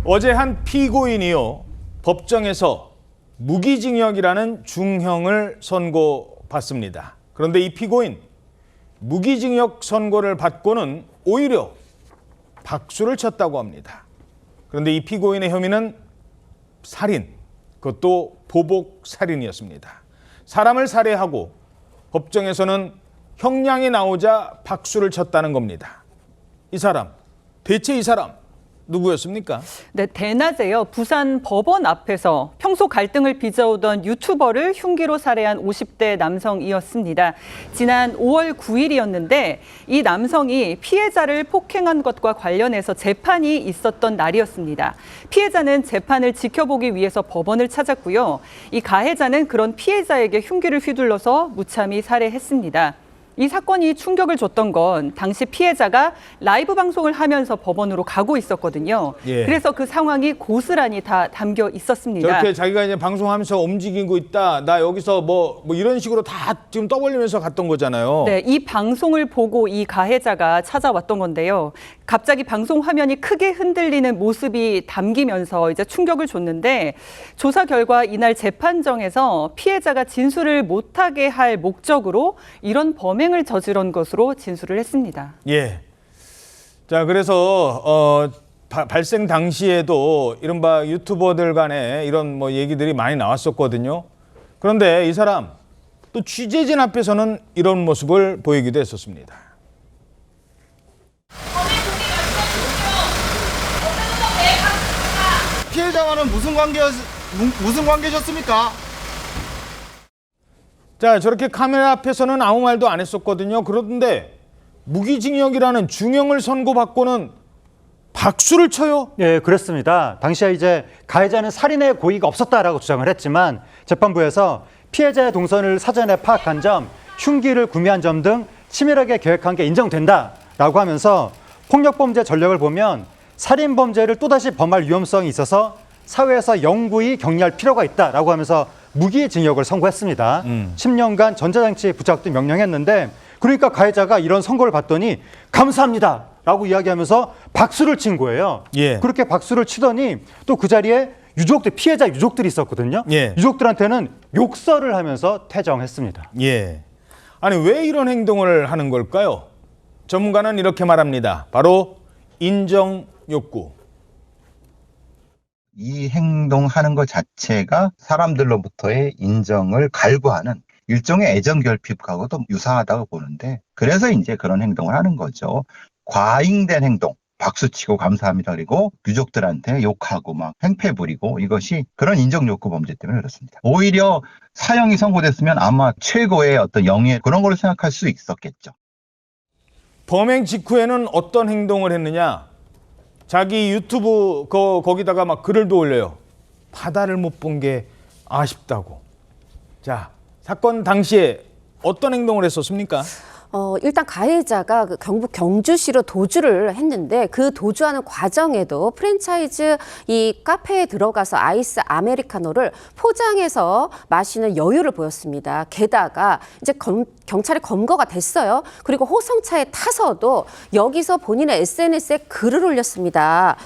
어제 한 피고인이요, 법정에서 무기징역이라는 중형을 선고받습니다. 그런데 이 피고인, 무기징역 선고를 받고는 오히려 박수를 쳤다고 합니다. 그런데 이 피고인의 혐의는 살인, 그것도 보복 살인이었습니다. 사람을 살해하고 법정에서는 형량이 나오자 박수를 쳤다는 겁니다. 대체 이 사람 누구였습니까? 네, 대낮에요. 부산 법원 앞에서 평소 갈등을 빚어오던 유튜버를 흉기로 살해한 50대 남성이었습니다. 지난 5월 9일이었는데 이 남성이 피해자를 폭행한 것과 관련해서 재판이 있었던 날이었습니다. 피해자는 재판을 지켜보기 위해서 법원을 찾았고요. 이 가해자는 그런 피해자에게 흉기를 휘둘러서 무참히 살해했습니다. 이 사건이 충격을 줬던 건 당시 피해자가 라이브 방송을 하면서 법원으로 가고 있었거든요. 예. 그래서 그 상황이 고스란히 다 담겨 있었습니다. 저렇게 자기가 이제 방송하면서 움직이고 있다, 나 여기서 뭐 이런 식으로 다 지금 떠벌리면서 갔던 거잖아요. 네, 이 방송을 보고 이 가해자가 찾아왔던 건데요. 갑자기 방송 화면이 크게 흔들리는 모습이 담기면서 이제 충격을 줬는데, 조사 결과 이날 재판정에서 피해자가 진술을 못하게 할 목적으로 이런 범행을 저지른 것으로 진술을 했습니다. 예. 자, 그래서 발생 당시에도 이른바 유튜버들 간에 이런 얘기들이 많이 나왔었거든요. 그런데 이 사람 또 취재진 앞에서는 이런 모습을 보이기도 했었습니다. 피해자와는 무슨 관계셨습니까? 자, 저렇게 카메라 앞에서는 아무 말도 안 했었거든요. 그런데 무기징역이라는 중형을 선고받고는 박수를 쳐요? 예, 그렇습니다. 당시에 이제 가해자는 살인의 고의가 없었다라고 주장을 했지만 재판부에서 피해자의 동선을 사전에 파악한 점, 흉기를 구매한 점 등 치밀하게 계획한 게 인정된다라고 하면서 폭력범죄 전력을 보면 살인범죄를 또다시 범할 위험성이 있어서 사회에서 영구히 격리할 필요가 있다라고 하면서 무기징역을 선고했습니다. 10년간 전자장치 부착도 명령했는데, 그러니까 가해자가 이런 선고를 받더니 감사합니다 라고 이야기하면서 박수를 친 거예요. 예. 그렇게 박수를 치더니 또 그 자리에 피해자 유족들이 있었거든요. 예. 유족들한테는 욕설을 하면서 퇴정했습니다. 예. 아니, 왜 이런 행동을 하는 걸까요? 전문가는 이렇게 말합니다. 바로 인정 욕구. 이 행동하는 것 자체가 사람들로부터의 인정을 갈구하는 일종의 애정 결핍하고도 유사하다고 보는데, 그래서 이제 그런 행동을 하는 거죠. 과잉된 행동, 박수치고 감사합니다 그리고 유족들한테 욕하고 막 행패 부리고, 이것이 그런 인정 욕구 범죄 때문에 그렇습니다. 오히려 사형이 선고됐으면 아마 최고의 어떤 영예 그런 걸로 생각할 수 있었겠죠. 범행 직후에는 어떤 행동을 했느냐? 자기 유튜브 거기다가 막 글을도 올려요. 바다를 못 본 게 아쉽다고. 자, 사건 당시에 어떤 행동을 했었습니까? 일단 가해자가 그 경북 경주시로 도주를 했는데, 그 도주하는 과정에도 프랜차이즈 이 카페에 들어가서 아이스 아메리카노를 포장해서 마시는 여유를 보였습니다. 게다가 이제 경찰에 검거가 됐어요. 그리고 호성차에 타서도 여기서 본인의 SNS에 글을 올렸습니다.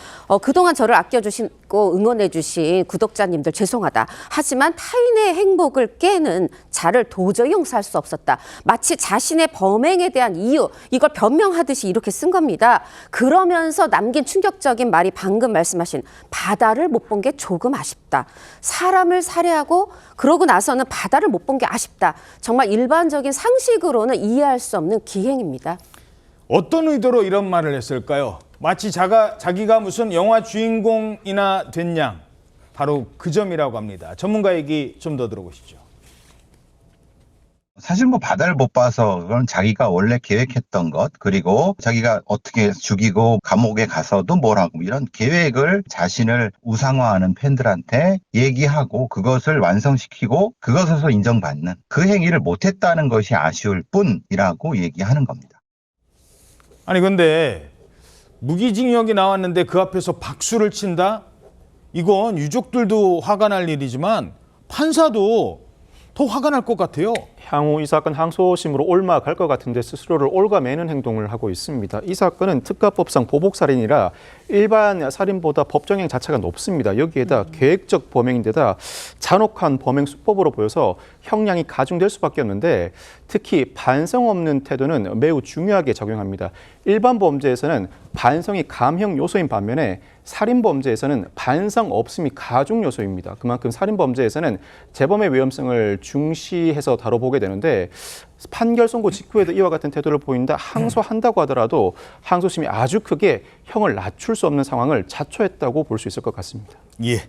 그동안 저를 아껴주시고 응원해주신 구독자님들 죄송하다. 하지만 타인의 행복을 깨는 자를 도저히 용서할 수 없었다. 마치 자신의 범행에 대한 이유, 이걸 변명하듯이 이렇게 쓴 겁니다. 그러면서 남긴 충격적인 말이 방금 말씀하신 바다를 못 본 게 조금 아쉽다. 사람을 살해하고 그러고 나서는 바다를 못 본 게 아쉽다. 정말 일반적인 상식으로는 이해할 수 없는 기행입니다. 어떤 의도로 이런 말을 했을까요? 마치 자기가 무슨 영화 주인공이나 된 양. 바로 그 점이라고 합니다. 전문가 얘기 좀 더 들어보시죠. 사실 바다를 못 봐서 그건 자기가 원래 계획했던 것, 그리고 자기가 어떻게 죽이고 감옥에 가서도 뭘 하고 이런 계획을 자신을 우상화하는 팬들한테 얘기하고 그것을 완성시키고 그것에서 인정받는 그 행위를 못했다는 것이 아쉬울 뿐이라고 얘기하는 겁니다. 아니, 근데 무기징역이 나왔는데 그 앞에서 박수를 친다? 이건 유족들도 화가 날 일이지만 판사도 더 화가 날 것 같아요. 향후 이 사건 항소심으로 옮아갈 것 같은데 스스로를 올가매는 행동을 하고 있습니다. 이 사건은 특가법상 보복살인이라 일반 살인보다 법정형 자체가 높습니다. 여기에다 계획적 범행인데다 잔혹한 범행 수법으로 보여서 형량이 가중될 수밖에 없는데 특히 반성 없는 태도는 매우 중요하게 적용합니다. 일반 범죄에서는 반성이 감형 요소인 반면에 살인 범죄에서는 반성 없음이 가중 요소입니다. 그만큼 살인 범죄에서는 재범의 위험성을 중시해서 다뤄보게 되는데 판결 선고 직후에도 이와 같은 태도를 보인다 항소한다고 하더라도 항소심이 아주 크게 형을 낮출 수 없는 상황을 자초했다고 볼 수 있을 것 같습니다. 예.